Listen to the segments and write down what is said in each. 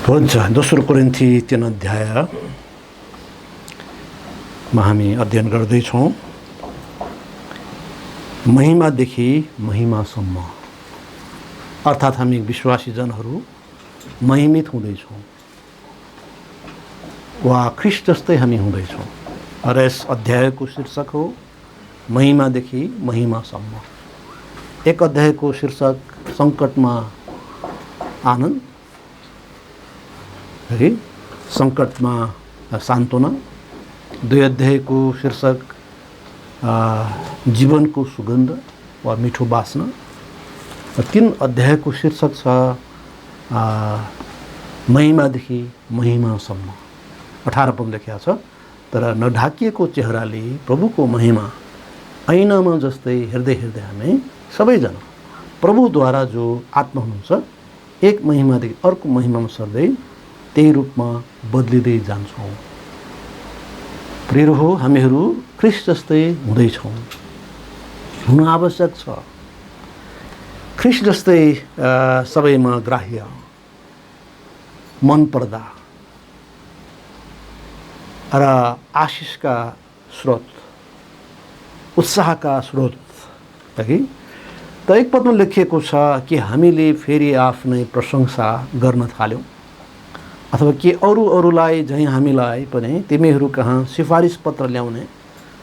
हुन्छ। दोस्रो कोरिन्थी 3 अध्यायमा हामी अध्ययन गर्दैछौँ महिमादेखि महिमासम्म, अर्थात् हामी विश्वासी जनहरू महिमित हुँदैछौँ वा ख्रिस्ट जस्तै हामी हुँदैछौँ। र यस अध्यायको शीर्षक हो महिमादेखि महिमासम्म। एक अध्यायको शीर्षक सङ्कटमा आनन्द, है, सङ्कटमा सान्त्वना। 2 अध्यायको शीर्षक जीवनको सुगन्ध वा मिठो बास्ना। 3 अध्यायको शीर्षक छ महिमादेखि महिमासम्म। 18 पद लेखिएको छ, तर नढाकिएको चेहराले प्रभुको महिमा ऐनामा जस्तै हेर्दै हेर्दै हामी सबैजना प्रभुद्वारा जो आत्मा हुनुहुन्छ एक महिमादेखि अर्को महिमामा सर्दै त्यही रूपमा बदलिँदै जान्छौँ। प्रिय हो, हामीहरू ख्रिस्ट जस्तै हुँदैछौँ, हुन आवश्यक छ। ख्रिस्ट जस्तै सबैमा ग्राह्य, मन पर्दा र आशिषका स्रोत, उत्साहका स्रोत, है। त एक पदमा लेखिएको छ कि हामीले फेरि आफ्नै प्रशंसा गर्न थाल्यौँ, अथवा के अरूलाई झैँ हामीलाई पनि तिमीहरू कहाँ सिफारिस पत्र ल्याउने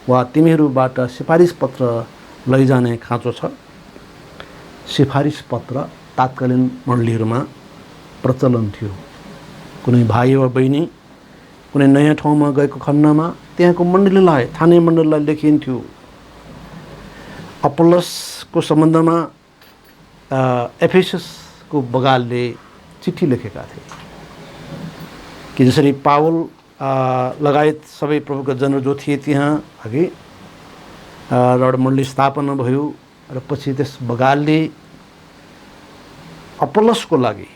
वा तिमीहरूबाट सिफारिस पत्र लैजाने खाँचो छ। सिफारिस पत्र तात्कालीन मण्डलीहरूमा प्रचलन थियो। कुनै भाइ वा बहिनी कुनै नयाँ ठाउँमा गएको खण्डमा त्यहाँको मण्डलीलाई, स्थानीय मण्डलीलाई लेखिन्थ्यो। अपोल्लोसको सम्बन्धमा एफेससको बगालले चिठी लेखेका थिए कि जसरी पावल लगायत सबै प्रभुका जनहरू जो थिए त्यहाँ अघि एउटा मण्डली स्थापना भयो र पछि त्यस बगालले अपोल्लोसको लागि,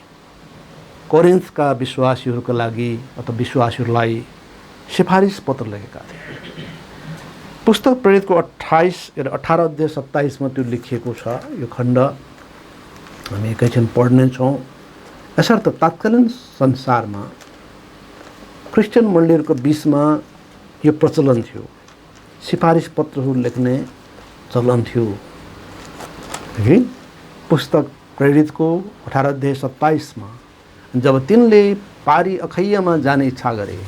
कोरिन्थका विश्वासीहरूका लागि अथवा विश्वासीहरूलाई सिफारिस पत्र लेखेका थिए। पुस्तक प्रेरितको 18 अध्याय 27मा त्यो लेखिएको छ। यो खण्ड हामी एकैछिन पढ्नेछौँ। यसर्थ तात्कालीन संसारमा क्रिस्चियन मण्डलीहरूको बिचमा यो प्रचलन थियो, सिफारिस पत्रहरू लेख्ने चलन थियो। है, पुस्तक प्रेरितको 18 अध्याय 27मा जब तिनले पारी अखैयामा जाने इच्छा गरे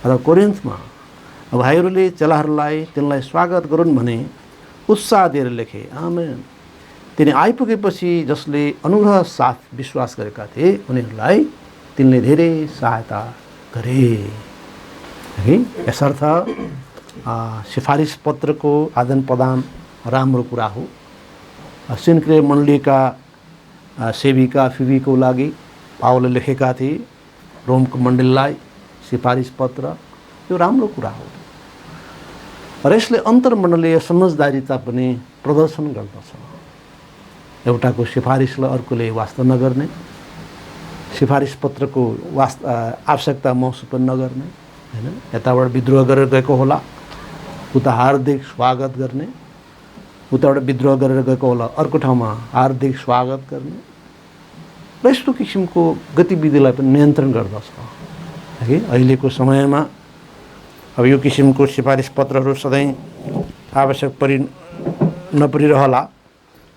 र कोरिन्थमा भाइहरूले चेलाहरूलाई तिनलाई स्वागत गरून् भने उत्साह दिएर लेखे। आमेन। तिनी आइपुगेपछि जसले अनुग्रह साथ विश्वास गरेका थिए उनीहरूलाई तिनले धेरै सहायता गरे। है, यसर्थ सिफारिस पत्रको आदान प्रदान राम्रो कुरा हो। सिन्क्रे मण्डलीका सेविका फिबीको लागि पावलले लेखेका थिए रोमको मण्डलीलाई सिफारिस पत्र, यो राम्रो कुरा हो। र यसले अन्तर्मण्डलीय समझदारीता पनि प्रदर्शन गर्दछ। एउटाको सिफारिसलाई अर्कोले वास्ता नगर्ने, सिफारिस पत्रको आवश्यकता महसुस पनि नगर्ने, होइन। यताबाट विद्रोह गरेर गएको होला, उता हार्दिक स्वागत गर्ने, उताबाट विद्रोह गरेर गएको होला, अर्को ठाउँमा हार्दिक स्वागत गर्ने र यस्तो किसिमको गतिविधिलाई पनि नियन्त्रण गर्दछ। है, अहिलेको समयमा अब यो किसिमको सिफारिस पत्रहरू सधैँ आवश्यक नपरिरहला,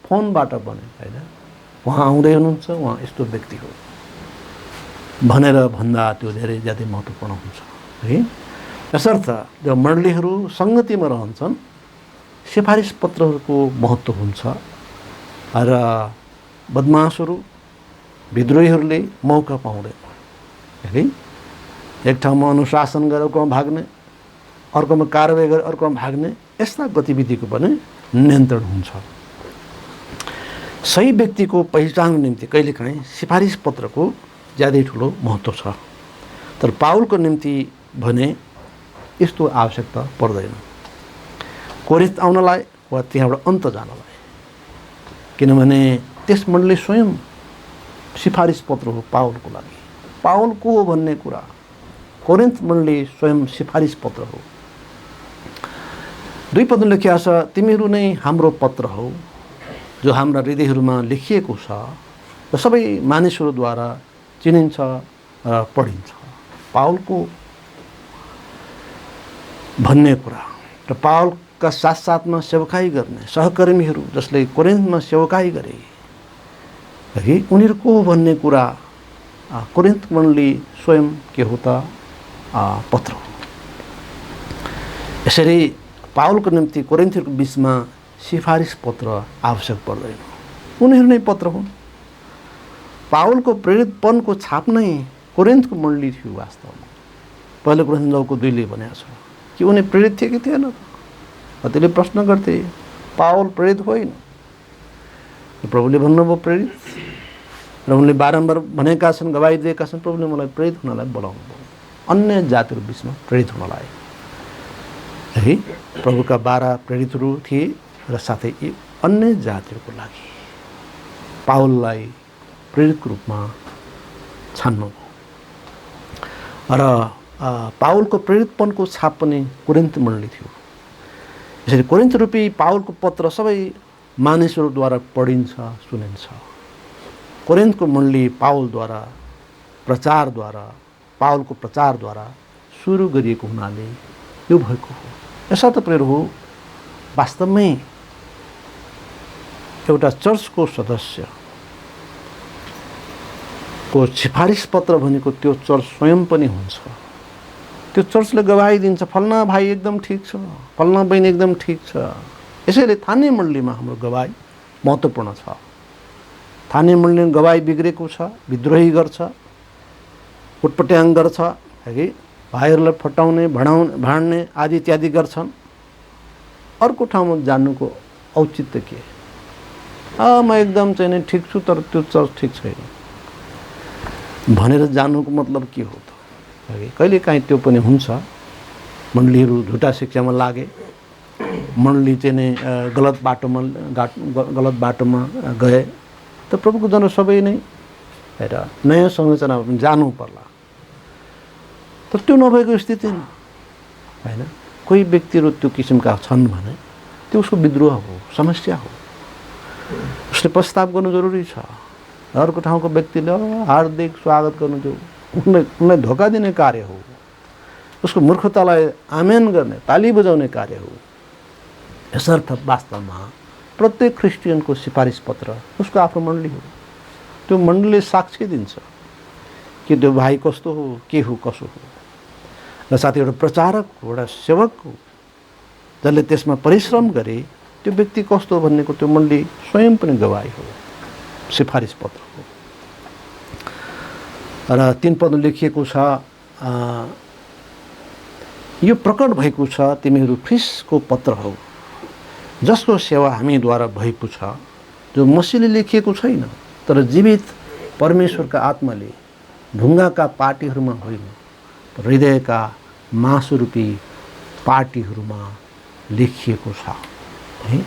फोनबाट बने, होइन। उहाँ आउँदै हुनुहुन्छ, उहाँ यस्तो व्यक्ति हो भनेर भन्दा त्यो धेरै ज्यादै महत्त्वपूर्ण हुन्छ। है, यसर्थ जब मण्डलीहरू सङ्गतिमा रहन्छन् सिफारिस पत्रहरूको महत्त्व हुन्छ र बदमासहरू, विद्रोहीहरूले मौका पाउँदैन। है, एक ठाउँमा अनुशासन गरेर अर्कोमा भाग्ने, अर्कोमा कारवाही गरेर अर्कोमा भाग्ने, यस्ता गतिविधिको पनि नियन्त्रण हुन्छ। सही व्यक्तिको पहिचानको निम्ति कहिलेकाहीँ सिफारिस पत्रको ज्यादै ठुलो महत्त्व छ। तर पावलको निम्ति भने यस्तो आवश्यकता पर्दैन कोरिन्थ आउनलाई वा त्यहाँबाट अन्त जानलाई, किनभने त्यस मण्डली स्वयं सिफारिस पत्र हो पावलको लागि। पावल को हो भन्ने कुरा, कोरिन्थ मण्डली स्वयं सिफारिस पत्र हो। 2 पद लेखिएको छ, तिमीहरू नै हाम्रो पत्र हो जो हाम्रा हृदयहरूमा लेखिएको छ र सबै मानिसहरूद्वारा चिनिन्छ पढिन्छ। पावलको भन्ने कुरा र पावलका साथसाथमा सेवकाई गर्ने सहकर्मीहरू जसले कोरिन्थमा सेवकाई गरे है, उनीहरूको भन्ने कुरा कोरिन्थ मण्डली स्वयं के हो त पत्र हो। यसरी पावलको निम्ति कोरिन्थीहरूको बिचमा सिफारिस पत्र आवश्यक पर्दैन, उनीहरू नै पत्र हुन्। पावलको प्रेरितपनको छाप नै कोरिन्थको मण्डली थियो। वास्तवमा पहिलो कोरिन्थ 9:2 भनेको छ कि उनी प्रेरित थिए कि थिएन। कतिले प्रश्न गर्थे पावल प्रेरित होइन। प्रभुले भन्नुभयो प्रेरित, र उनले बारम्बार भनेका छन्, गवाही दिएका छन्, प्रभुले मलाई प्रेरित हुनलाई बोलाउनु भयो, अन्य जातिहरू बिचमा प्रेरित हुनलाई है। प्रभुका 12 प्रेरितहरू थिए र साथै यी अन्य जातिहरूको लागि पावललाई प्रेरितको रूपमा छान्नुभयो। र पावलको प्रेरितपनको छाप पनि कोरिन्थ मण्डली थियो। यसरी कोरिन्थ रूपी पावलको पत्र सबै मानिसहरूद्वारा पढिन्छ, सुनिन्छ। कोरिन्थको मण्डली पावलद्वारा पावलको प्रचारद्वारा सुरु गरिएको हुनाले यो भएको हो। यसर्थ प्रियहरू, वास्तवमै एउटा चर्चको सदस्यको सिफारिस पत्र भनेको त्यो चर्च स्वयं पनि हुन्छ। त्यो चर्चले गवाही दिन्छ, फल्ना भाइ एकदम ठिक छ, फल्ना बहिनी एकदम ठिक छ। यसैले थाने मण्डलीमा हाम्रो गवाही महत्त्वपूर्ण छ। थाने मण्डलीमा गवाही बिग्रेको छ, विद्रोही गर्छ, उटपट्याङ गर्छ है, भाइहरूलाई फटाउने, भाड्ने आदि इत्यादि गर्छन्। अर्को ठाउँमा जान्नुको औचित्य के? म एकदम चाहिँ नि ठिक छु, तर त्यो चर्च ठिक छैन भनेर जान्नुको मतलब के हो त? कहिलेकाहीँ त्यो पनि हुन्छ। मण्डलीहरू झुटा शिक्षामा लागे, मण्डली चाहिँ नै गलत बाटोमा गए, त प्रभुको जन सबै नै हेर नयाँ संरचनामा पनि जानु पर्ला। तर त्यो नभएको स्थिति होइन। कोही व्यक्तिहरू त्यो किसिमका छन् भने त्यो उसको विद्रोह हो, समस्या हो, उसले प्रस्ताव गर्नु जरुरी छ। अर्को ठाउँको व्यक्तिले हार्दिक स्वागत गर्नु जो उनलाई धोका दिने कार्य हो, उसको मूर्खतालाई आमेन गर्ने, ताली बजाउने कार्य हो। यसर्थ वास्तवमा प्रत्येक ख्रिस्टियनको सिफारिस पत्र उसको आफ्नो मण्डली हो। त्यो मण्डलीले साक्षी दिन्छ कि त्यो भाइ कस्तो हो, के हो, कसो हो। र साथै एउटा प्रचारक हो, एउटा सेवक हो, जसले त्यसमा परिश्रम गरे, त्यो व्यक्ति कस्तो हो भन्नेको त्यो मण्डली स्वयं पनि गवाही हो, सिफारिस पत्र हो। र 3 पदमा लेखिएको छ, यो प्रकट भएको छ तिमीहरू ख्रिस्टको पत्र हौ, जसको सेवा हामीद्वारा भएको छ, जो मसीले लेखिएको छैन, तर जीवित परमेश्वरका आत्माले ढुङ्गाका पाटीहरूमा होइन, हृदयका मासुरूपी पाटीहरूमा लेखिएको छ है।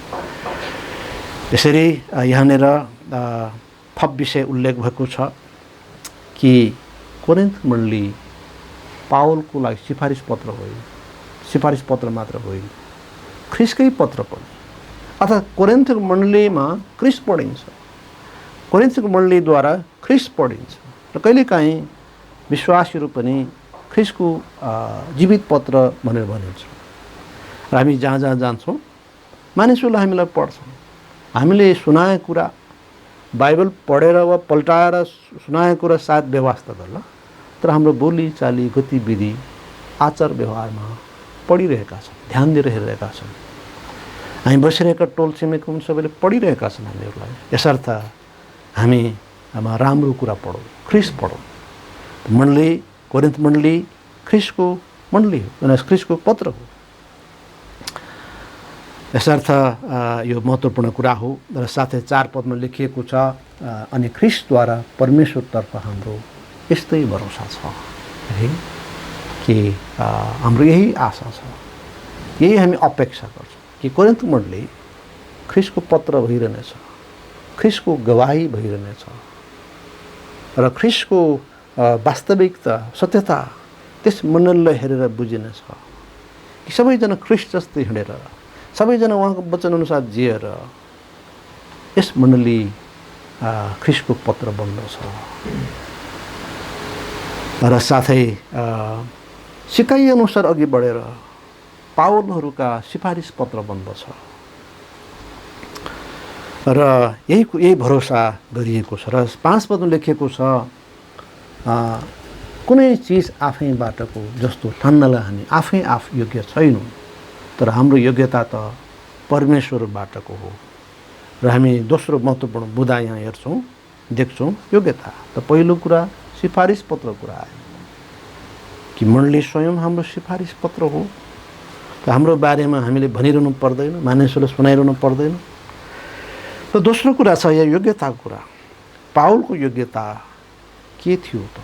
यसरी यहाँनिर थप विषय उल्लेख भएको छ कि कोरिन्थ मण्डली पावलको लागि सिफारिस पत्र होइन, सिफारिस पत्र मात्र होइन, ख्रिस्टकै पत्र पनि। अर्थात् कोरिन्थको मण्डलीमा ख्रिस्ट पढिन्छ, कोरिन्थको मण्डलीद्वारा ख्रिस्ट पढिन्छ। र कहिलेकाहीँ विश्वासीहरू पनि ख्रिस्टको जीवित पत्र भनेर भनिन्छ। र हामी जहाँ जहाँ जान्छौँ मानिसहरूले हामीलाई पढ्छन्, हामीले सुनाएको कुरा बाइबल पढेर वा पल्टाएर सुनाएको कुरा सायद व्यवस्था गर्ला, तर हाम्रो बोली चाली गतिविधि आचार व्यवहारमा पढिरहेका छन्, ध्यान दिएर हेरिरहेका छन्। हामी बसिरहेका टोल छिमेकी हुन्, सबैले पढिरहेका छन् हामीहरूलाई। यसर्थ हामी राम्रो कुरा पढौँ, ख्रिस्ट पढौँ। मण्डली कोरिन्थ मण्डली ख्रिस्टको मण्डली हो, ख्रिस्टको पत्र हो। यसर्थ यो महत्त्वपूर्ण कुरा हो। र साथै 4 पदमा लेखिएको छ, अनि ख्रिस्टद्वारा परमेश्वरतर्फ हाम्रो यस्तै भरोसा छ है कि हाम्रो यही आशा छ, यही हामी अपेक्षा गर्छौँ कि कोरिन्थ मण्डली ख्रिस्टको पत्र भइरहनेछ, ख्रिस्टको गवाही भइरहनेछ र ख्रिस्टको वास्तविकता सत्यता त्यस मण्डलीलाई हेरेर बुझिनेछ कि सबैजना ख्रिस्ट जस्तै हिँडेर, सबैजना उहाँको वचनअनुसार जिएर यस मण्डली ख्रिस्टको पत्र बन्दछ। र साथै सिकाइअनुसार अघि बढेर पावलहरूका सिफारिस पत्र बन्दछ र यही भरोसा गरिएको छ। र 5 पदमा लेखिएको छ कुनै चिज आफैबाटको जस्तो ठान्नलाई हामी आफै योग्य छैनौँ, तर हाम्रो योग्यता त परमेश्वरबाटको हो। र हामी दोस्रो महत्त्वपूर्ण मुद्दा यहाँ हेर्छौँ, देख्छौँ। योग्यता त पहिलो कुरा सिफारिस पत्र कुरा आयो कि मण्डली स्वयं हाम्रो सिफारिस पत्र हो। त हाम्रो बारेमा हामीले भनिरहनु पर्दैन, मानिसहरूलाई सुनाइरहनु पर्दैन। र दोस्रो कुरा छ यहाँ योग्यताको कुरा। पावलको योग्यता के थियो त?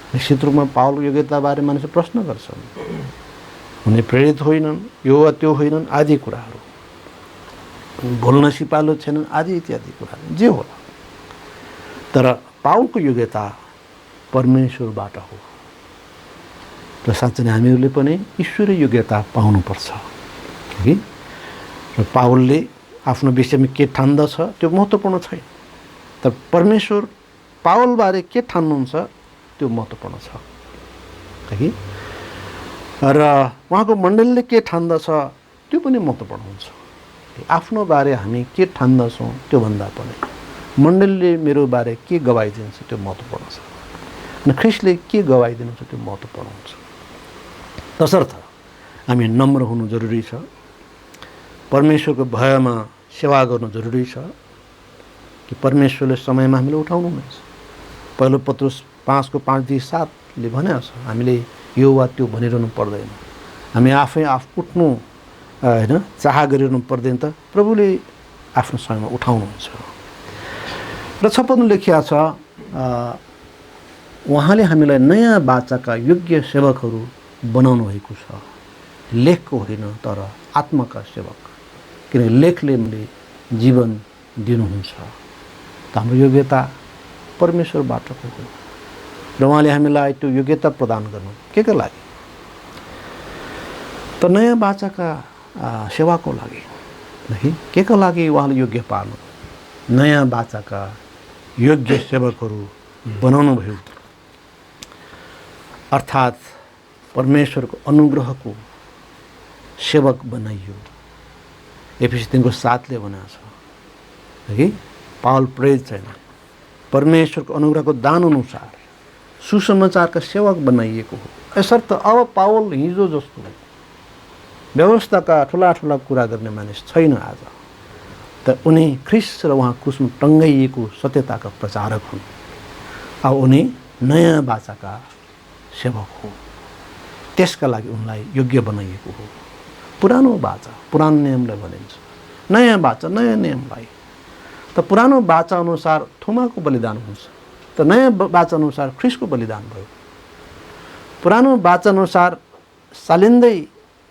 निश्चित रूपमा पावलको योग्यताबारे मानिसले प्रश्न गर्छन्। उनी प्रेरित होइनन्, यो वा त्यो होइनन्, आदि कुराहरू, बोल्न सिपालु छैनन्, आदि इत्यादि कुराहरू जे होला। तर पावलको योग्यता परमेश्वरबाट हो। र साँच्चै नै हामीहरूले पनि ईश्वरीय योग्यता पाउनुपर्छ कि र पावलले आफ्नो विषयमा के ठान्दछ त्यो महत्त्वपूर्ण छैन, तर परमेश्वर पावलबारे के ठान्नुहुन्छ त्यो महत्त्वपूर्ण छ कि र उहाँको मण्डलीले के ठान्दछ त्यो पनि महत्त्वपूर्ण हुन्छ। आफ्नो बारे हामी के ठान्दछौँ त्योभन्दा पनि मण्डलीले मेरो बारे के गवाई दिन्छ त्यो महत्त्वपूर्ण छ। अनि ख्रिस्टले के गवाई दिनुहुन्छ त्यो महत्त्वपूर्ण हुन्छ। तसर्थ हामी नम्र हुनु जरुरी छ। परमेश्वरको भयमा सेवा गर्नु जरुरी छ कि परमेश्वरले समयमा हामीले उठाउनु हुनेछ। पहिलो पत्रुस 5:5-7 भने छ हामीले यो वा त्यो भनिरहनु पर्दैन, हामी आफै उठ्नु होइन चाह गरिरहनु पर्दैन, त प्रभुले आफ्नो समयमा उठाउनुहुन्छ। र 6 पदमा लेखिया छ उहाँले हामीलाई नयाँ बाचाका योग्य सेवकहरू बनाउनु भएको छ, लेखको होइन तर आत्माका सेवक, किनकि लेखले मैले जीवन दिनुहुन्छ। त हाम्रो योग्यता परमेश्वरबाटको हो र उहाँले हामीलाई त्यो योग्यता प्रदान गर्नु के लागि त नयाँ बाचाका सेवाको लागि है। के लागि उहाँले योग्य पार्नु? नयाँ बाचाका योग्य सेवकहरू बनाउनु भयो, अर्थात् परमेश्वरको अनुग्रहको सेवक बनाइयो। एफिसी 3:7 भनेको छ कि पावल प्रेरित छैन, परमेश्वरको अनुग्रहको दान अनुसार सुसमाचारका सेवक बनाइएको हो। यसर्थ अब पावल हिजो जस्तो व्यवस्थाका ठुला कुरा गर्ने मानिस छैन आज, त उनी ख्रिस्ट र उहाँ क्रुसमा टङ्गाइएको सत्यताका प्रचारक हुन्। अब उनी नयाँ बाचाका सेवक हो, त्यसका लागि उनलाई योग्य बनाइएको हो। पुरानो बाचा पुरानो नियमलाई भनिन्छ, नयाँ बाचा नयाँ नियमलाई। त पुरानो बाचा अनुसार थुमाको बलिदान हुन्छ, त नयाँ बाचा अनुसार ख्रिस्टको बलिदान भयो। पुरानो बाचा अनुसार सालिँदै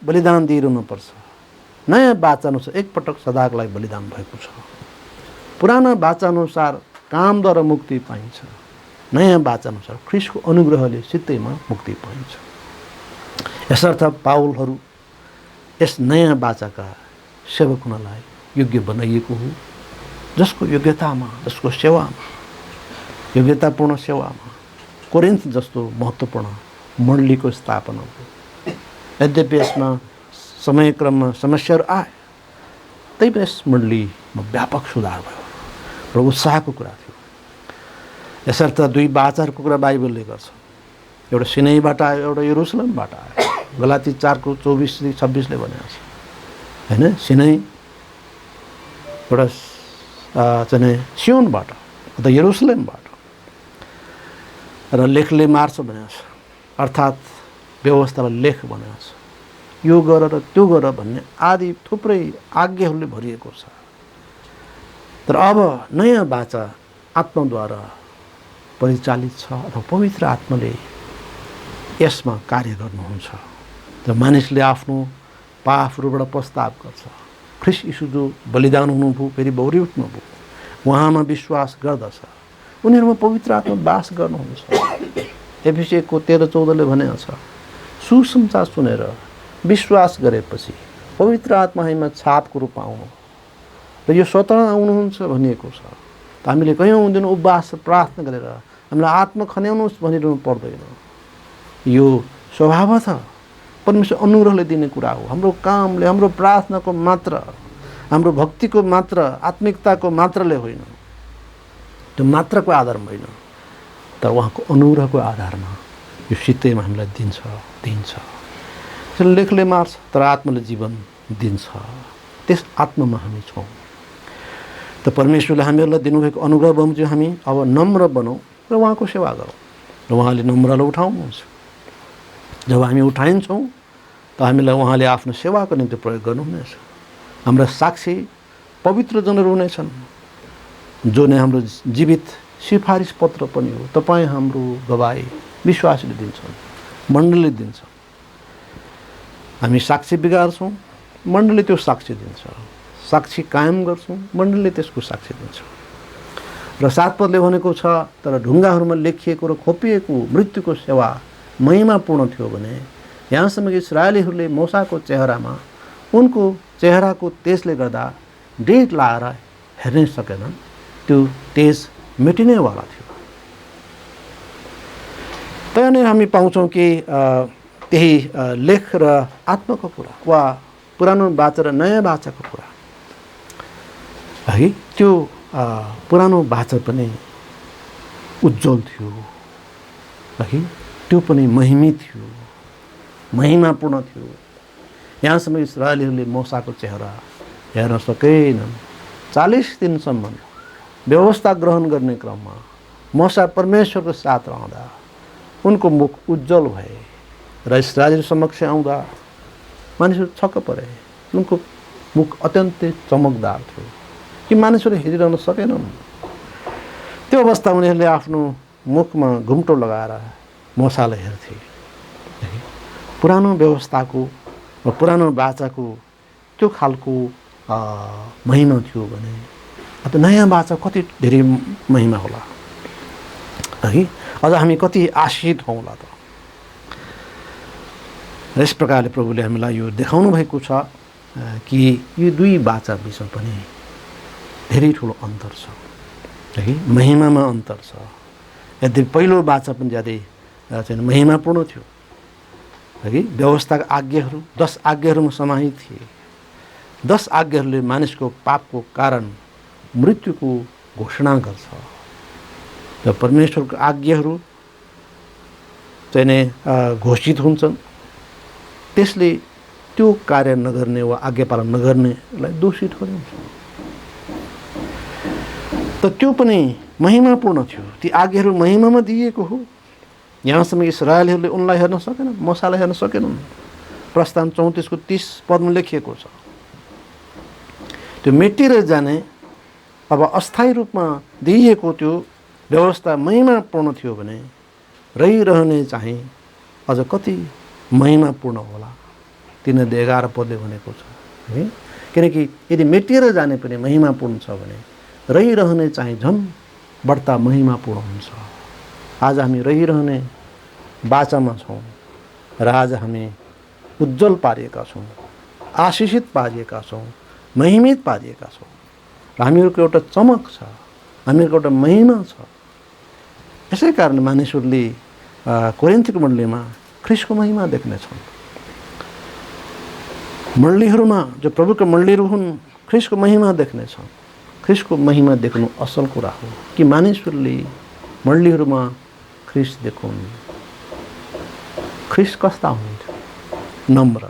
बलिदान दिइरहनुपर्छ, नयाँ बाचा अनुसार एकपटक सदाको लागि बलिदान भएको छ। पुरानो बाचा अनुसार कामद्वारा मुक्ति पाइन्छ, नयाँ बाचा अनुसार ख्रिस्टको अनुग्रहले सित्तैमा मुक्ति पाइन्छ। यसर्थ पावलहरू यस नयाँ बाचाका सेवक हुनलाई योग्य बनाइएको हो, जसको योग्यतामा, जसको सेवामा, योग्यतापूर्ण सेवामा कोरिन्थ जस्तो महत्त्वपूर्ण मण्डलीको स्थापना भयो। यद्यपि यसमा समयक्रममा समस्याहरू आए, तैपनि यस मण्डलीमा व्यापक सुधार भयो र उत्साहको कुरा थियो। यसर्थ 2 बाचाहरूको कुरा बाइबलले गर्छ, एउटा सिनाईबाट आयो, एउटा यरुसलेमबाट आयो। गलाती 4:24-26 भनेको छ होइन। सिनाई एउटा चाहिँ सियोनबाट अथवा यरुसलेमबाट, र लेखले मार्छ भनेको छ, अर्थात् व्यवस्थालाई लेख भनेको छ। यो गर र त्यो गर भन्ने आदि थुप्रै आज्ञाहरूले भरिएको छ। तर अब नयाँ बाचा आत्माद्वारा परिचालित छ, अथवा पवित्र आत्माले यसमा कार्य गर्नुहुन्छ। र मानिसले आफ्नो पापहरूबाट पश्चाताप गर्छ, ख्रिस्ट यीशु जो बलिदान हुनुभयो, फेरि बौरी उठ्नुभयो, उहाँमा विश्वास गर्दछ, उनीहरूमा पवित्र आत्मा वास गर्नुहुन्छ। एफिसी 1:13-14 भनेको छ, सुसमाचार सुनेर विश्वास गरेपछि पवित्र आत्मा हामीमा छापको रूपमा आउनु र यो स्वतः आउनुहुन्छ भनिएको छ। त हामीले कहीँ आउँदैन, उपवास प्रार्थना गरेर हामीलाई आत्मा खन्याउनुहोस् भनिरहनु पर्दैन। यो स्वभावतः परमेश्वर अनुग्रहले दिने कुरा हो। हाम्रो कामले, हाम्रो प्रार्थनाको मात्र, हाम्रो भक्तिको मात्र, आत्मिकताको मात्रले होइन, त्यो मात्रको आधारमा होइन, तर उहाँको अनुग्रहको आधारमा यो सित्तैमा हामीलाई दिन्छ। लेखले मार्छ तर आत्माले जीवन दिन्छ। त्यस आत्मामा हामी छौँ। त परमेश्वरले हामीहरूलाई दिनुभएको अनुग्रह बमोजिम हामी अब नम्र बनौँ र उहाँको सेवा गरौँ र उहाँले नम्रलाई उठाउनुहुन्छ। जब हामी उठाइन्छौँ त हामीलाई उहाँले आफ्नो सेवाको निम्ति प्रयोग गर्नुहुनेछ। हाम्रा साक्षी पवित्र जनहरू हुनेछन् जो नै हाम्रो जीवित सिफारिस पत्र पनि हो। तपाईँ हाम्रो गवाई विश्वासले दिन्छन्, मण्डलीले दिन्छ। हामी साक्षी बिगार्छौँ, मण्डलीले त्यो साक्षी दिन्छ। साक्षी कायम गर्छौँ, मण्डलीले त्यसको साक्षी दिन्छ। र 7 पदले भनेको छ, तर ढुङ्गाहरूमा लेखिएको र खोपिएको मृत्युको सेवा महिमापूर्ण थियो भने यहाँसम्म कि इस्राएलीहरूले मूसाको चेहरामा उनको चेहराको तेजले गर्दा डेट लाएर हेर्नै सकेनन्। त्यो तेज मेटिनेवाला थियो। त्यहाँनिर हामी पाउँछौँ कि त्यही लेख र आत्माको कुरा वा पुरानो बाचा र नयाँ बाचाको कुरा है। त्यो पुरानो बाचा पनि उज्जवल थियो है, त्यो पनि महिमी थियो, महिमापूर्ण थियो। यहाँसम्म इस्राएलीहरूले मूसाको चेहरा हेर्न सकेनन्। 40 दिनसम्म व्यवस्था ग्रहण गर्ने क्रममा मूसा परमेश्वरको साथ रहँदा उनको मुख उज्जवल भए र इस्राएली समक्ष आउँदा मानिसहरू छक्क परे। उनको मुख अत्यन्तै चमकदार थियो कि मानिसहरूले हेरिरहन सकेनन्। त्यो अवस्था उनीहरूले आफ्नो मुखमा घुम्टो लगाएर मूसालाई हेर्थे। पुरानो व्यवस्थाको वा पुरानो बाचाको त्यो खालको महिमा थियो भने अब नयाँ बाचा कति धेरै महिमा होला है। अझ हामी कति आशित हौँला त। यस प्रकारले प्रभुले हामीलाई यो देखाउनु भएको छ कि यो दुई बाचा बिचमा पनि धेरै ठुलो अन्तर छ है, महिमामा अन्तर छ। यदि पहिलो बाचा पनि ज्यादै चाहिँ महिमापूर्ण थियो है। व्यवस्थाका आज्ञाहरू 10 आज्ञाहरूमा समाहित थिए। 10 आज्ञाहरूले मानिसको पापको कारण मृत्युको घोषणा गर्छ। र परमेश्वरको आज्ञाहरू चाहिँ नै घोषित हुन्छन्, त्यसले त्यो कार्य नगर्ने वा आज्ञा पालन नगर्नेलाई दोषी ठहराउँछ। त त्यो पनि महिमापूर्ण थियो। ती आज्ञाहरू महिमामा दिएको हो। यहाँसम्म इस्राएलीहरूले उनलाई हेर्न सकेनन्, मूसालाई हेर्न सकेनन्। प्रस्थान 34 को 30 पदमा लेखिएको छ। त्यो मेटिएर जाने अब अस्थायी रूपमा दिइएको त्यो व्यवस्था महिमापूर्ण थियो भने रहिरहने चाहिँ अझ कति महिमापूर्ण होला। 3:11 पदले भनेको छ है। किनकि यदि मेटिएर जाने पनि महिमापूर्ण छ भने रहिरहने चाहिँ झन् बढ्ता महिमापूर्ण हुन्छ। आज हामी रहिरहने बाचामा छौँ र आज हामी उज्जवल पारिएका छौँ, आशिषित पारिएका छौँ, महिमित पारिएका छौँ। र हामीहरूको एउटा चमक छ, हामीहरूको एउटा महिमा छ। यसै कारण मानिसहरूले कोरिन्थीको मण्डलीमा ख्रीष्टको महिमा देख्नेछन्। मण्डलीहरूमा जो प्रभुको मण्डलीहरू हुन् ख्रीष्टको महिमा देख्नेछन्। ख्रीष्टको महिमा देख्नु असल कुरा हो कि मानिसहरूले मण्डलीहरूमा ख्रीष्ट देखुन्। ख्रीष्ट कस्ता हुनुहुन्थ्यो? नम्र,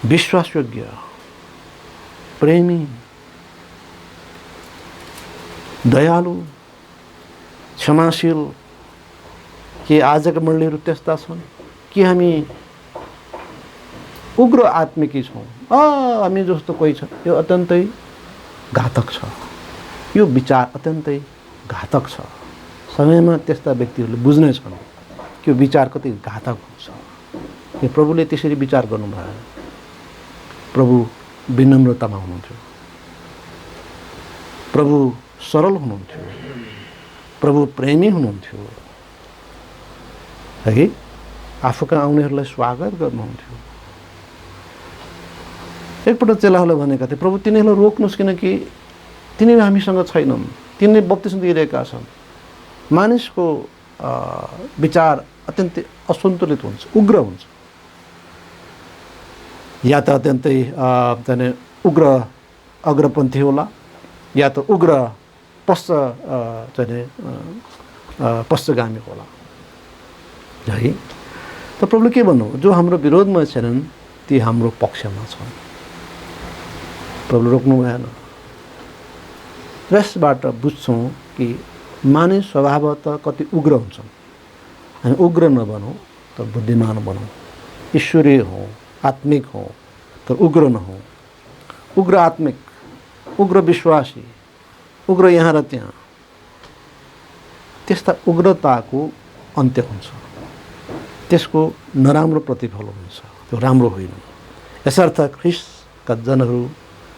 विश्वासयोग्य, प्रेमी, दयालु, क्षमाशील। के आजका मण्डलीहरू त्यस्ता छन् कि हामी उग्र आत्मिकी छौँ? हामी जस्तो कोही छ? यो अत्यन्तै घातक छ। यो विचार अत्यन्तै घातक छ। समयमा त्यस्ता व्यक्तिहरूले बुझ्नेछन् कि यो विचार कति घातक हुन्छ। यो प्रभुले त्यसरी विचार गर्नुभयो। प्रभु विनम्रतामा हुनुहुन्थ्यो, प्रभु सरल हुनुहुन्थ्यो, प्रभु प्रेमी हुनुहुन्थ्यो है। आफूका आउनेहरूलाई स्वागत गर्नुहुन्थ्यो। एकपल्ट चेलाहरूले भनेका थिए, प्रभु तिनीहरूलाई रोक्नुहोस् किनकि तिनीहरू हामीसँग छैनन्, तिनीहरूले बप्तिस्म दिइरहेका छन्। मानिसको विचार अत्यन्तै असन्तुलित हुन्छ, उग्र हुन्छ, या त अत्यन्तै चाहिँ उग्र अग्रपन्थी होला, या त उग्र पश्चगामी होला है। त प्रभुले के भन्नु, जो हाम्रो विरोधमा छैनन् ती हाम्रो पक्षमा छन्। प्रभुले रोक्नु भएन। यसबाट बुझ्छौँ कि मानिस स्वभावतः कति उग्र हुन्छन्। हामी उग्र नबनौँ तर बुद्धिमान बनौँ, ईश्वरीय हौँ, आत्मिक हौँ तर उग्र नहौँ। उग्र आत्मिक, उग्र विश्वासी, उग्र यहाँ र त्यहाँ, त्यस्ता उग्रताको अन्त्य हुन्छ, त्यसको नराम्रो प्रतिफल हुन्छ, त्यो राम्रो होइन। यसर्थ ख्रिस्टका जनहरू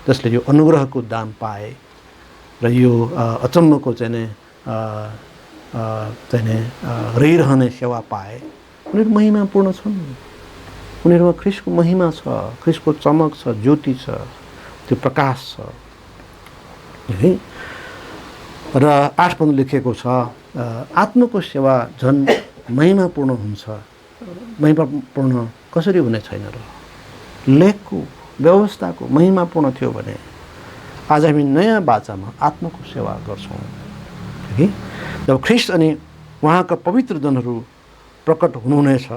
जसले यो अनुग्रहको दान पाए र यो अचम्मको रहिरहने सेवा पाए, उनीहरू महिमापूर्ण छन्। उनीहरूमा ख्रिस्टको महिमा छ, ख्रिस्टको चमक छ, ज्योति छ, त्यो प्रकाश छ है। र 8 पद लेखेको छ, आत्माको सेवा झन् महिमापूर्ण हुन्छ। महिमापूर्ण कसरी हुने छैन र? लेखको व्यवस्थाको महिमापूर्ण थियो भने आज हामी नयाँ बाचामा आत्माको सेवा गर्छौँ है। जब ख्रिस्ट अनि उहाँका पवित्र जनहरू प्रकट हुनुहुनेछ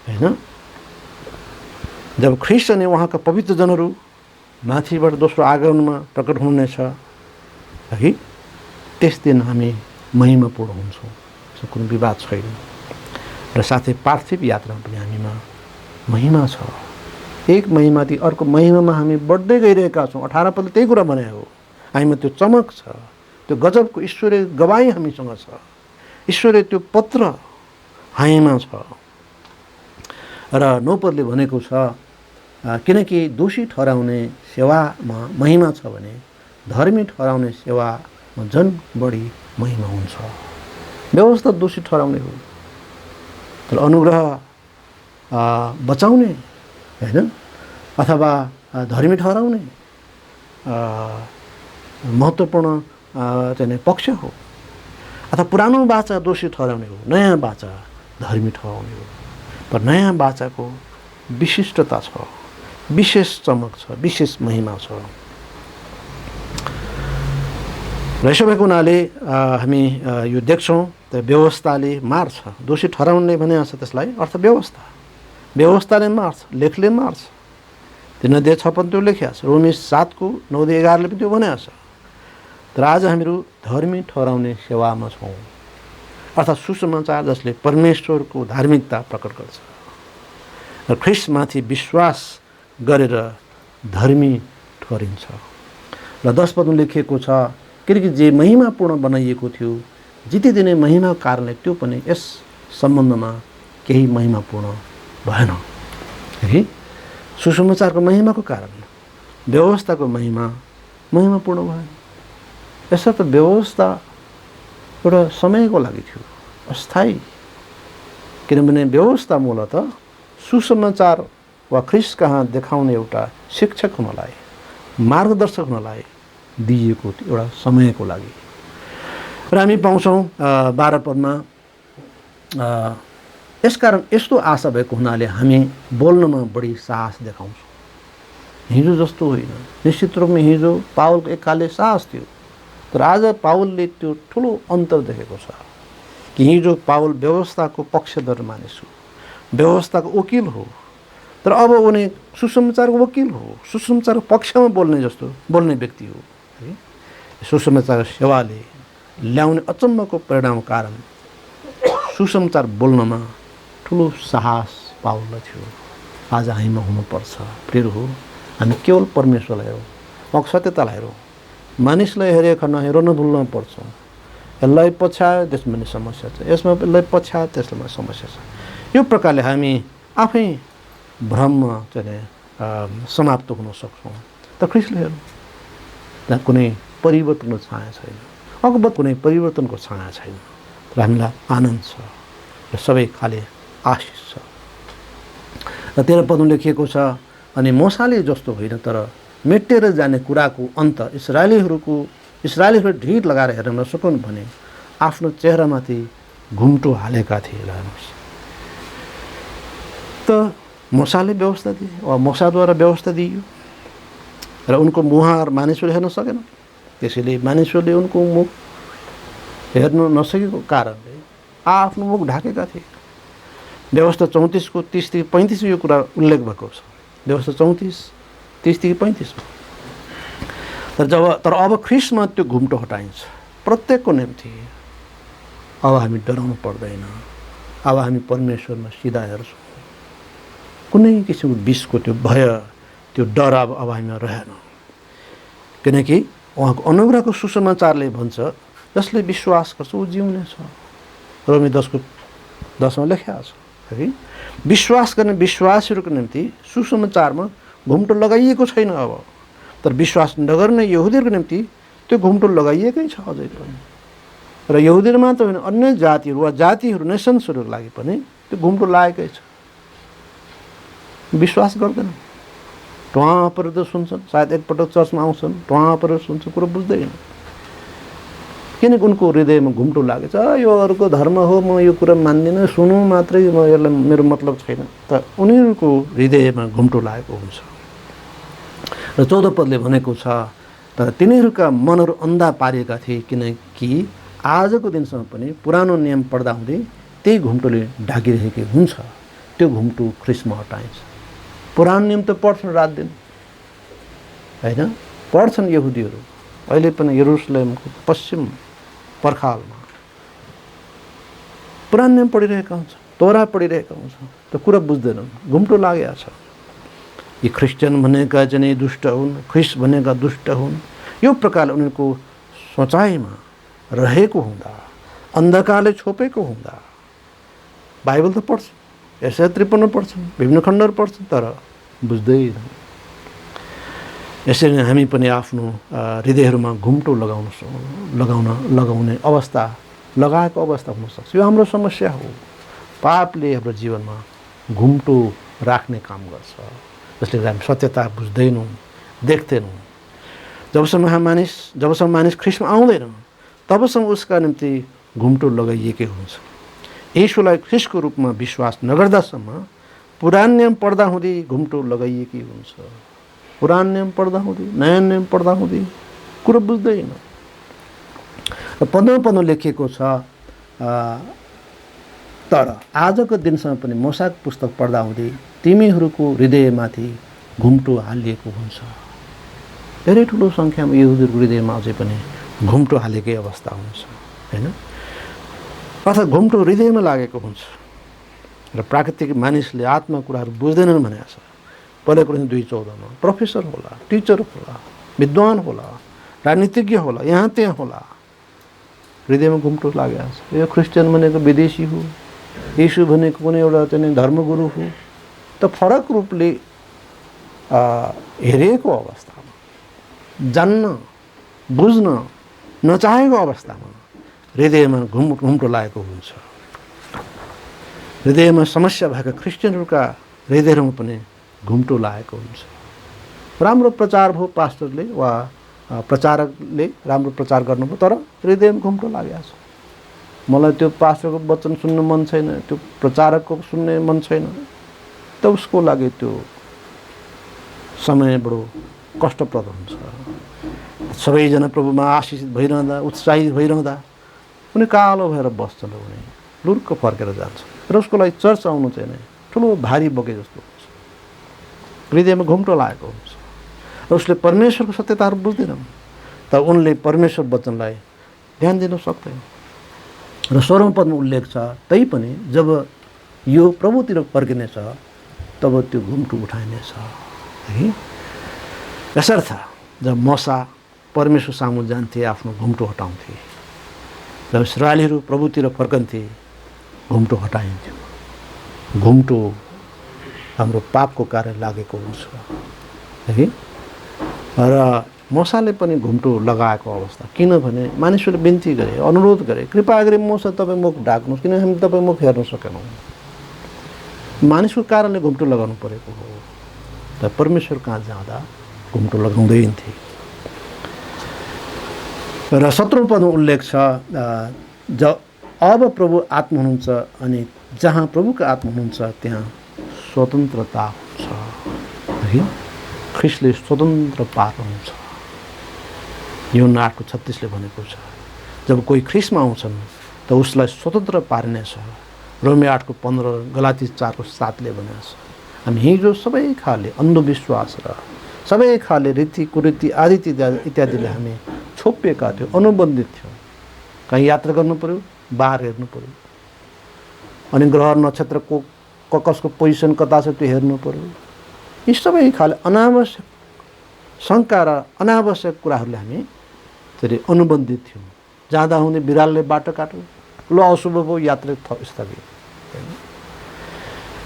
होइन, जब ख्रिस्ट अनि उहाँका पवित्र जनहरू माथिबाट दोस्रो आगमनमा प्रकट हुनुहुनेछ है, त्यस दिन हामी महिमापूर्ण हुन्छौँ, यसमा कुनै विवाद छैन। र साथै पार्थिव यात्रामा पनि हामीमा महिमा छ। एक महिमादेखि अर्को महिमामा हामी बढ्दै गइरहेका छौँ। 18 पदले त्यही कुरा भने हो। हामीमा त्यो चमक छ, त्यो गजबको ईश्वरीय गवाई हामीसँग छ, ईश्वरीय त्यो पत्र हामीमा छ। र 9 पदले भनेको छ, किनकि दोषी ठहराउने सेवामा महिमा छ भने धर्मी ठहराउने सेवामा झन् बढी महिमा हुन्छ। व्यवस्था दोषी ठहराउने हो, तर अनुग्रह बचाउने होइन, अथवा धर्मी ठहराउने महत्त्वपूर्ण पक्ष हो। अथवा पुरानो बाचा दोषी ठहराउने हो, नयाँ बाचा धर्मी ठहराउने हो। तर नयाँ बाचाको विशिष्टता छ, विशेष चमक छ, विशेष महिमा छ। र यसो भएको हुनाले हामी यो देख्छौँ त व्यवस्थाले मार्छ। दोषी ठहराउनले भने छ त्यसलाई अर्थव्यवस्था, व्यवस्थाले मार्छ, लेखले मार्छ। त्यो 9:56 त्यो लेखिया छ। रोमी 7:9-11 पनि त्यो भनेको छ। तर आज हामीहरू धर्मी ठहराउने सेवामा छौँ, अर्थात् सुसमाचार जसले परमेश्वरको धार्मिकता प्रकट गर्छ र ख्रिस्टमाथि विश्वास गरेर धर्मी ठहरिन्छ। र 10 पदमा लेखिएको छ, किनकि जे महिमापूर्ण बनाइएको थियो जितिदिने महिमाको कारणले त्यो पनि यस सम्बन्धमा केही महिमापूर्ण भएन है। सुसमाचारको महिमाको कारण व्यवस्थाको महिमापूर्ण भएन। यसर्थ व्यवस्था एउटा समयको लागि थियो, अस्थायी। किनभने व्यवस्था मूलतः सुसमाचार वा ख्रिस्ट कहाँ देखाउने एउटा शिक्षक हुनलाई, मार्गदर्शक हुनलाई दिइएको एउटा समयको लागि। र हामी पाउँछौँ 12 पदमा, यसकारण यस्तो आशा भएको हुनाले हामी बोल्नमा बढी साहस देखाउँछौँ। हिजो जस्तो होइन, निश्चित रूपमा हिजो पावलको एककालले साहस थियो, तर आज पावलले त्यो ठुलो अन्तर देखेको छ कि हिजो पावल व्यवस्थाको पक्षधर मानिस हो, व्यवस्थाको वकिल हो, तर अब उनी सुसमाचारको वकिल हो, सुसमाचारको पक्षमा बोल्ने व्यक्ति हो है। सुसमाचारको सेवाले ल्याउने अचम्मको परिणामको कारण सुसमाचार बोल्नमा ठुलो साहस पावललाई थियो। आज हामीमा हुनुपर्छ। प्रिय हो, हामी केवल परमेश्वरलाई हेरौँ, सत्यतालाई हेरौँ, मानिसलाई हेरेर नहेरौँ, नभुल्न पर्छौँ। यसलाई पछ्यायो त्यसमा पनि समस्या छ, यसमा यसलाई पछ्यायो त्यसमा समस्या छ। यो प्रकारले हामी आफै भ्रममा समाप्त हुन सक्छौँ। त ख्रिस्टले हेरौँ, त्यहाँ कुनै परिवर्तनको छाया छैन, अगवत कुनै परिवर्तनको छाया छैन। र हामीलाई आनन्द छ र सबै खाले आशिष छ। र 13 पदमा लेखिएको छ, अनि मसाले जस्तो होइन तर मेटेर जाने कुराको अन्त इस्राएलीहरू ढिड लगाएर हेर्न नसकुन् भने आफ्नो चेहरामाथि घुम्टो हालेका थिए। हेर्नुहोस्, त मूसाले व्यवस्था दिए वा मूसाद्वारा व्यवस्था दिइयो र उनको मुहार मानिसहरूले हेर्न सकेन। त्यसैले मानिसहरूले उनको मुख हेर्न नसकेको कारणले आफ्नो मुख ढाकेका थिए। व्यवस्था 34 को 30-35 यो कुरा उल्लेख भएको छ। व्यवस्था 34 30-35 तर अब ख्रिस्टमा त्यो घुम्टो हटाइन्छ प्रत्येकको निम्ति। अब हामी डराउनु पर्दैन। अब हामी परमेश्वरमा सिधा हेर्छौँ। कुनै किसिमको विषको त्यो भय, त्यो डर अब हामीमा रहेन। किनकि उहाँको अनुग्रहको सुसमाचारले भन्छ, जसले विश्वास गर्छ ऊ जिउने छ। रोमी 10:10 लेखेको छ है। विश्वास गर्ने विश्वासीहरूको निम्ति सुसमाचारमा घुम्टो लगाइएको छैन अब। तर विश्वास नगर्ने यहुदीहरूको निम्ति त्यो घुम्टो लगाइएकै छ अझै पनि। र यहुदीहरू मात्र होइन, अन्य जातिहरू वा जातिहरू नेसन्सहरूको लागि पनि त्यो घुम्टो लागेकै छ। विश्वास गर्दैन, टुवा परेर त सुन्छन्, सायद एकपटक चर्चमा आउँछन्, टुवा परेर सुन्छ, कुरो बुझ्दैन। किनकि उनको हृदयमा घुम्टो लागेछ, यो अरूको धर्म हो, म यो कुरा मान्दिनँ, सुनु मात्रै, म यसलाई मेरो मतलब छैन। त उनीहरूको हृदयमा घुम्टो लागेको हुन्छ। र 14 पदले भनेको छ, तर तिनीहरूका मनहरू अन्धा पारिएका थिए, किनकि आजको दिनसम्म पनि पुरानो नियम पढ्दा हुँदै त्यही घुम्टोले ढाकिरहेको हुन्छ। त्यो घुम्टो ख्रिस्टमा हटाइन्छ। पुरानो नियम त पढ्छन् रात दिन होइन, पढ्छन् यहुदीहरू अहिले पनि यरुसलेमको पश्चिम पर्खालमा पुरानो नियम पढिरहेका हुन्छ, तोरा पढिरहेका हुन्छ, त कुरा बुझ्दैनन्, घुम्टो लागेको छ। यी क्रिस्चियन भनेका चाहिँ दुष्ट हुन्, ख्रिस्ट भनेका दुष्ट हुन्, यो प्रकारले उनीहरूको सोचाइमा रहेको हुँदा, अन्धकारले छोपेको हुँदा बाइबल त पढ्छन्, यशाया 53 पढ्छन्, विभिन्न खण्डहरू पढ्छन्, तर बुझ्दैन। यसरी नै हामी पनि आफ्नो हृदयहरूमा घुम्टो लगाउने अवस्था, लगाएको अवस्था हुनसक्छ। यो हाम्रो समस्या हो। पापले हाम्रो जीवनमा घुम्टो राख्ने काम गर्छ, जसले हामी सत्यता बुझ्दैनौँ, देख्दैनौँ। जबसम्म मानिस ख्रिस्टमा आउँदैन, तबसम्म उसका निम्ति घुम्टो लगाइएकै हुन्छ। येशूलाई ख्रिस्टको रूपमा विश्वास नगर्दासम्म पुरानो नियम पढ्दा हुँदै घुम्टो लगाइएकै हुन्छ। पुरानो नियम पढ्दा हुँदै, नयाँ नियम पढ्दा हुँदै कुरो बुझ्दैन। र 15 पदमा लेखिएको छ, तर आजको दिनसम्म पनि मूसाको पुस्तक पढ्दा हुँदै तिमीहरूको हृदयमाथि घुम्टो हालिएको हुन्छ। धेरै ठुलो सङ्ख्यामा यहुदीहरूको हृदयमा अझै पनि घुम्टो हालेकै अवस्था हुन्छ होइन। अर्थात् घुम्टो हृदयमा लागेको हुन्छ। र प्राकृतिक मानिसले आत्मा कुराहरू बुझ्दैनन् भनेको छ। पहिलो कुरिन्थी 2:14 प्रोफेसर होला, टिचर होला, विद्वान होला, राजनीतिज्ञ होला, यहाँ त्यहाँ होला, हृदयमा घुम्टो लागेको छ। यो क्रिस्चियन भनेको विदेशी हो, येशू भनेको कुनै एउटा चाहिँ धर्मगुरु हो, त फरक रूपले हेरेको अवस्थामा, जान्न बुझ्न नचाहेको अवस्थामा हृदयमा घुम्टो लागेको हुन्छ। हृदयमा समस्या भएका क्रिस्चियनहरूका हृदयहरूमा पनि घुम्टो लागेको हुन्छ। राम्रो प्रचार भयो, पास्टरले वा प्रचारकले राम्रो प्रचार गर्नुभयो, तर हृदयमा घुम्टो लागेको छ। मलाई त्यो पास्टरको वचन सुन्न मन छैन, त्यो प्रचारकको सुन्ने मन छैन, त उसको लागि त्यो समय बडो कष्टप्रद हुन्छ। सबैजना प्रभुमा आशिषित भइरहँदा, उत्साहित भइरहँदा उनी कालो भएर बस्छन्, उनी लुर्क फर्केर जान्छ। र उसको लागि चर्च आउनु चाहिँ नै ठुलो भारी बोके जस्तो हुन्छ। हृदयमा घुम्टो लागेको हुन्छ र उसले परमेश्वरको सत्यताहरू बुझ्दैनन्, त उनले परमेश्वर वचनलाई ध्यान दिन सक्दैन। र 16औं पदमा उल्लेख छ, तैपनि जब यो प्रभुतिर फर्किनेछ तब त्यो घुम्टो उठाइनेछ है। यसर्थ जब मूसा परमेश्वर सामु जान्थे, आफ्नो घुम्टो हटाउँथे, जब इस्राएलीहरू प्रभुतिर फर्कन्थे घुम्टो हटाइन्थ्यो। घुम्टो हाम्रो पापको कारण लागेको हुन्छ है। र मूसाले पनि घुम्टो लगाएको अवस्था, किनभने मानिसहरूले बिन्ती गरे, अनुरोध गरे, कृपा गरे मूसा तपाईँ मुख ढाक्नुहोस्, किनभने हामी तपाईँ मुख हेर्न सकेनौँ। मानिसको कारणले घुम्टो लगाउनु परेको हो। त परमेश्वर कहाँ जाँदा घुम्टो लगाउँदैन्थे। र 17औं पदमा उल्लेख छ, अब प्रभु आत्मा हुनुहुन्छ अनि जहाँ प्रभुको आत्मा हुनुहुन्छ त्यहाँ स्वतन्त्रता हुन्छ है। ख्रिस्टले स्वतन्त्र पार्नुहुन्छ। यूहन्ना 8:36 भनेको छ, जब कोही ख्रिस्टमा आउँछन् त उसलाई स्वतन्त्र पारिनेछ। रोमी 8:15, गलाती 4:7 भनेको छ। हामी हिजो सबै खाले अन्धविश्वास र सबै खाले रीति कुरीति आदि इत्यादिले हामी छोपिएका थियौँ, अनुबन्धित थियौँ। कहीँ यात्रा गर्नु पऱ्यो, बार हेर्नु पऱ्यो, अनि ग्रह नक्षत्रको कसको पोजिसन कता छ त्यो हेर्नु पऱ्यो। यी सबै खाले अनावश्यक शङ्का र अनावश्यक कुराहरूले हामी त्यसरी अनुबन्धित थियौँ। जाँदा हुँदै बिरालले बाटो काट्यो, ल अशुभ भयो, यात्रा स्थगित।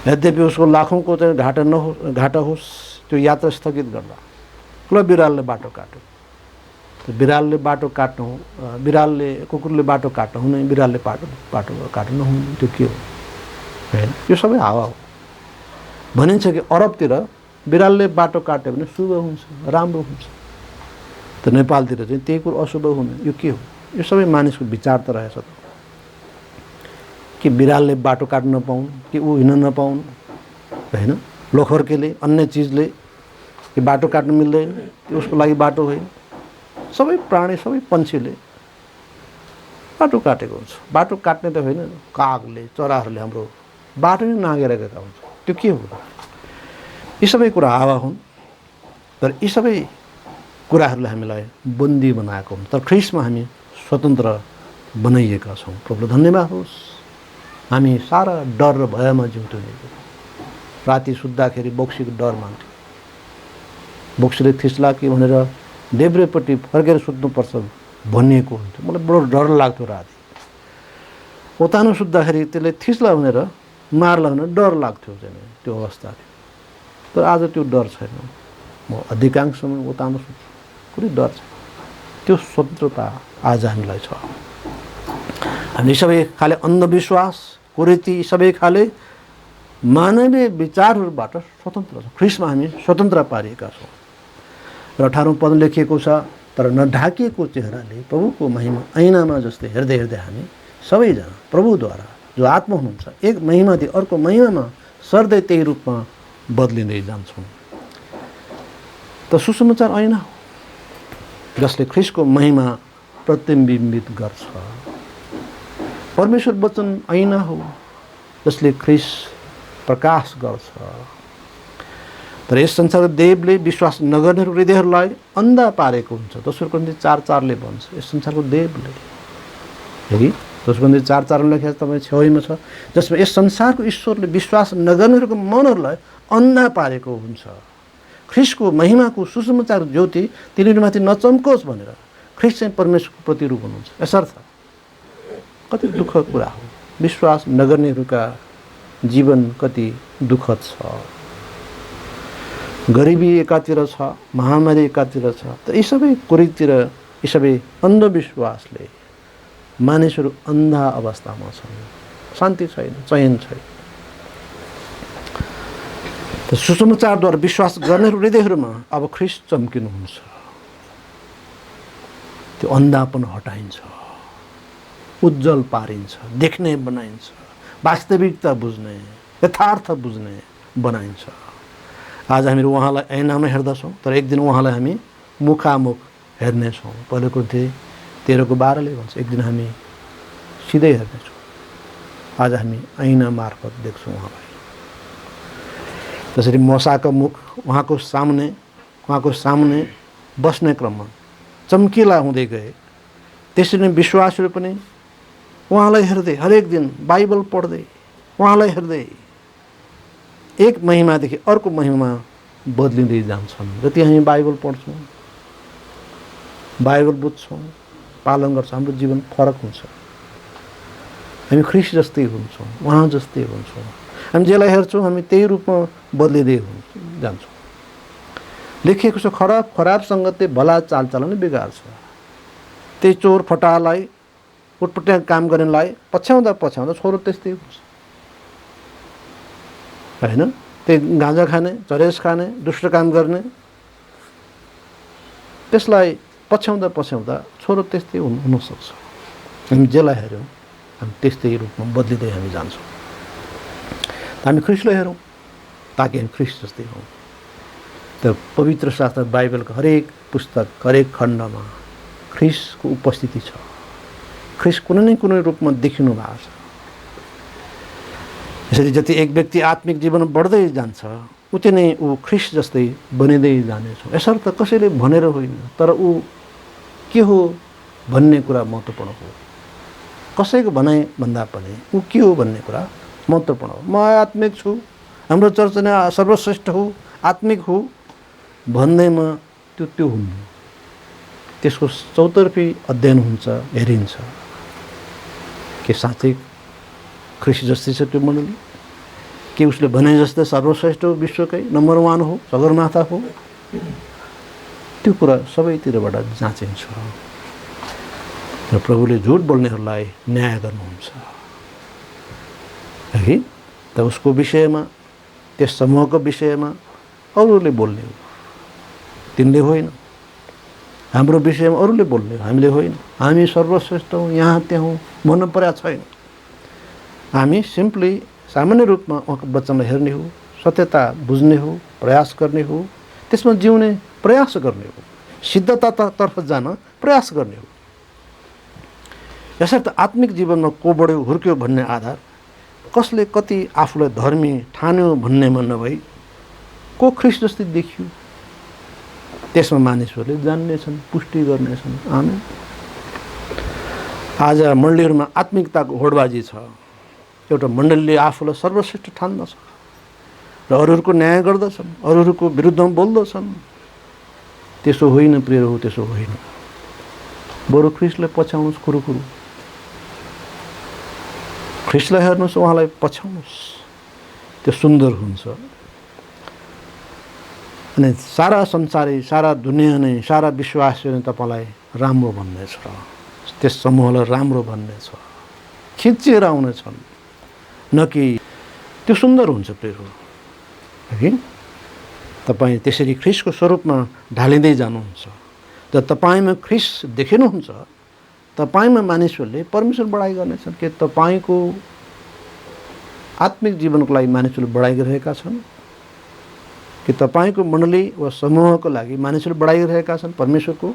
यद्यपि उसको लाखौँको चाहिँ घाटा होस्, त्यो यात्रा स्थगित गर्दा ल बिरालले बाटो काट्यो। बिरालले बाटो काट्नु, कुकुरले बाटो काट्नु हुने, बिरालले बाटो काट्नु नहुने, त्यो के हो होइन? यो सबै हावा हो। भनिन्छ कि अरबतिर बिरालले बाटो काट्यो भने शुभ हुन्छ, राम्रो हुन्छ। त नेपालतिर चाहिँ त्यही कुरो अशुभ हुने, यो के हो? यो सबै मानिसको विचार त रहेछ त। कि बिरालले बाटो काट्न नपाउनु, कि ऊ हिँड्न नपाउनु होइन? लोखर्केले अन्य चिजले कि बाटो काट्नु मिल्दैन, त्यो उसको लागि बाटो होइन। सबै प्राणी, सबै पन्छीले बाटो काटेको हुन्छ। बाटो काट्ने त होइन, कागले, चराहरूले हाम्रो बाटो नै नागेर गएका हुन्छ। त्यो के हो? यी सबै कुरा हावा हुन्, तर यी सबै कुराहरूले हामीलाई बन्दी बनाएको हुन्छ। तर ख्रिस्टमा हामी स्वतन्त्र बनाइएका छौँ। प्रभुले धन्यवाद होस्। हामी सारा डर र भयमा जिउँथ्यौँ। राति सुत्दाखेरि बोक्सीको डर मान्थ्यो। बोक्सीले थिच्ला कि भनेर देब्रेपट्टि फर्केर सुत्नुपर्छ भनिएको हुन्थ्यो। मलाई बडो डर लाग्थ्यो राति। ओतानो सुत्दाखेरि त्यसले थिच्ला भनेर मार्ला भनेर डर लाग्थ्यो चाहिँ त्यो अवस्था थियो। तर आज त्यो डर छैन। म अधिकांश समय ओतानो सुत्छु, कुनै डर छैन। त्यो स्वतन्त्रता आज हामीलाई छ। हामी सबै खाले अन्धविश्वास, कुरीति, सबै खाले मानवीय विचारहरूबाट स्वतन्त्र छौँ। ख्रिस्टमा हामी स्वतन्त्र पारिएका छौँ। र 18औं पद लेखिएको छ, तर नढाकिएको चेहराले प्रभुको महिमा ऐनामा जस्तै हेर्दै हेर्दै हामी सबैजना प्रभुद्वारा जो आत्मा हुनुहुन्छ एक महिमादेखि अर्को महिमामा सर्दै त्यही रूपमा बदलिँदै जान्छौँ। त सुसमाचार ऐना हो जसले ख्रिस्टको महिमा प्रतिबिम्बित गर्छ। परमेश्वर वचन ऐना हो जसले ख्रिस्ट प्रकाश गर्छ। तर यस संसारको देवले विश्वास नगर्नेहरू हृदयहरूलाई अन्धा पारेको हुन्छ। दोस्रो कोरिन्थी 4:4 भन्छ यस संसारको देवले, हेरी दोस्रो कोरिन्थी 4:4 लेखेको तपाईँ छेउमा छ, जसमा यस संसारको ईश्वरले विश्वास नगर्नेहरूको मनहरूलाई अन्धा पारेको हुन्छ। ख्रिस्टको महिमाको सुसमाचार ज्योति तिनीहरूमाथि नचम्कोस् भनेर ख्रिस्ट चाहिँ परमेश्वरको प्रतिरूप हुनुहुन्छ। यसर्थ कति दुःखको कुरा हो। विश्वास नगर्नेहरूका जीवन कति दुःखद छ। गरिबी एकातिर छ, महामारी एकातिर छ। त यी सबै कुरीतिर, यी सबै अन्धविश्वासले मानिसहरू अन्धा अवस्थामा छन्। शान्ति छैन, चयन छैन। त सुसमाचारद्वारा विश्वास गर्नेहरू हृदयहरूमा अब ख्रिस्ट चम्किनुहुन्छ। त्यो अन्धापन हटाइन्छ, उज्जवल पारिन्छ, देख्ने बनाइन्छ, वास्तविकता बुझ्ने, यथार्थ बुझ्ने बनाइन्छ। आज हामीहरू उहाँलाई ऐनामा हेर्दछौँ, तर एक दिन उहाँलाई हामी मुखामुख हेर्नेछौँ। पहिलो कोरिन्थी 13:12 भन्छ एक दिन हामी सिधै हेर्नेछौँ। आज हामी ऐना मार्फत देख्छौँ उहाँलाई। जसरी मसाको मुख उहाँको सामने बस्ने क्रममा चम्किला हुँदै गए, त्यसरी नै विश्वासहरू पनि उहाँलाई हेर्दै हरेक दिन बाइबल पढ्दै उहाँलाई हेर्दै एक महिमादेखि अर्को महिमामा बदलिँदै जान्छन्। जति हामी बाइबल पढ्छौँ, बाइबल बुझ्छौँ, पालन गर्छौँ, हाम्रो जीवन फरक हुन्छ। हामी ख्रिस्ट जस्तै हुन्छौँ, उहाँ जस्तै हुन्छौँ। हामी जसलाई हेर्छौँ हामी त्यही रूपमा बदलिँदै जान्छौँ। लेखिएको छ, खराब सङ्गतले भला चालचलन बिगार्छ। त्यही चोर फटालाई, उटपटाङ काम गर्नेलाई पछ्याउँदा छोरो त्यस्तै हुन्छ होइन? त्यही गाँजा खाने, चरेस खाने, दुष्ट काम गर्ने, त्यसलाई पछ्याउँदा छोरो त्यस्तै हुनसक्छ। हामी जसलाई हेऱ्यौँ हामी त्यस्तै रूपमा बदलिँदै हामी जान्छौँ। हामी ख्रिस्टलाई हेरौँ ताकि हामी ख्रिस्ट जस्तै हौँ। त पवित्र शास्त्र बाइबलको हरेक पुस्तक हरेक खण्डमा ख्रिस्टको उपस्थिति छ। ख्रिस्ट कुनै न कुनै रूपमा देखिनु भएको छ। यसरी जति एक व्यक्ति आत्मिक जीवन बढ्दै जान्छ उति नै ऊ ख्रिस्ट जस्तै बनिँदै जानेछ। यसर्थ कसैले भनेर होइन, तर ऊ के हो भन्ने कुरा महत्त्वपूर्ण हो। कसैको भनाइ भन्दा पनि ऊ के हो भन्ने कुरा महत्त्वपूर्ण हो। म आत्मिक छु, हाम्रो चर्च नै सर्वश्रेष्ठ हो, आत्मिक हो भन्दैमा त्यो हुन्न। त्यसको चौतर्फी अध्ययन हुन्छ, हेरिन्छ के साँच्चै ख्रिस्ट जस्तै छ त्यो मण्डली, के उसले भने जस्तै सर्वश्रेष्ठ हो, विश्वकै नम्बर 1 हो, सगरमाथा हो। त्यो कुरा सबैतिरबाट जाँचिन्छ र प्रभुले झुट बोल्नेहरूलाई न्याय गर्नुहुन्छ है। त उसको विषयमा, त्यस समूहको विषयमा अरूले बोल्ने हो, तिनले होइन। हाम्रो विषयमा अरूले बोल्ने हो, हामीले होइन। हामी सर्वश्रेष्ठ हौँ, यहाँ त्यहाँ हौँ भन्नु परेको छैन। हामी सिम्पली सामान्य रूपमा उहाँको वचनलाई हेर्ने हो, सत्यता बुझ्ने हो, प्रयास गर्ने हो, त्यसमा जिउने प्रयास गर्ने हो, सिद्धतातर्फ जान प्रयास गर्ने हो। यसर्थ आत्मिक जीवनमा को बढ्यो हुर्क्यो भन्ने आधार कसले कति आफूलाई धर्मी ठान्यो भन्नेमा नभई को ख्रिस्ट जस्तै देखियो त्यसमा मानिसहरूले जान्नेछन्, पुष्टि गर्नेछन्। आमेन। आज मण्डलीहरूमा आत्मिकताको होडबाजी छ। एउटा मण्डलीले आफूलाई सर्वश्रेष्ठ ठान्दछ र अरूहरूको न्याय गर्दछन्, अरूहरूको विरुद्धमा बोल्दछन्। त्यसो होइन प्रिय हो, त्यसो होइन। बरु ख्रिस्टलाई पछ्याउनुहोस्, खुरुखुरु ख्रिस्टलाई हेर्नुहोस्, उहाँलाई पछ्याउनुहोस्, त्यो सुन्दर हुन्छ। अनि सारा संसारै, सारा दुनियाँ नै, सारा विश्वासले नै तपाईँलाई राम्रो भन्नेछ, त्यस समूहलाई राम्रो भन्नेछ, खिचिएर आउनेछन्। न कि त्यो सुन्दर हुन्छ प्रिय हो है। तपाईँ त्यसरी ख्रिस्टको स्वरूपमा ढालिँदै जानुहुन्छ। जब तपाईँमा ख्रिस्ट देखिनुहुन्छ, तपाईँमा मानिसहरूले परमेश्वर बढाइ गर्नेछन्। के तपाईँको आत्मिक जीवनको लागि मानिसहरूले बढाइ गरिरहेका छन्? कि तपाईँको मण्डली वा समूहको लागि मानिसहरूले बढाइ गरिरहेका छन् परमेश्वरको?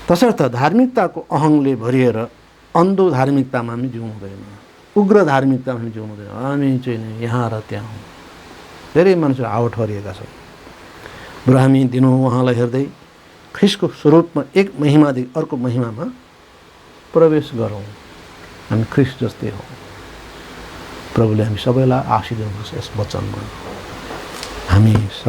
तसर्थ धार्मिकताको अहङले भरिएर अन्धो धार्मिकतामा हामी जिउनु हुँदैन, उग्र धार्मिकतामा हामी जिउनु हुँदैन। हामी चाहिँ नि यहाँ र त्यहाँ हौँ। धेरै मानिसहरू आवट हरिएका छन्। बरु हामी दिनहुँ उहाँलाई हेर्दै ख्रिस्टको स्वरूपमा एक महिमादेखि अर्को महिमामा प्रवेश गरौँ। हामी ख्रिस्ट जस्तै हौँ। प्रभुले हामी सबैलाई आशीष दिनुहोस् यस वचनमा। हामी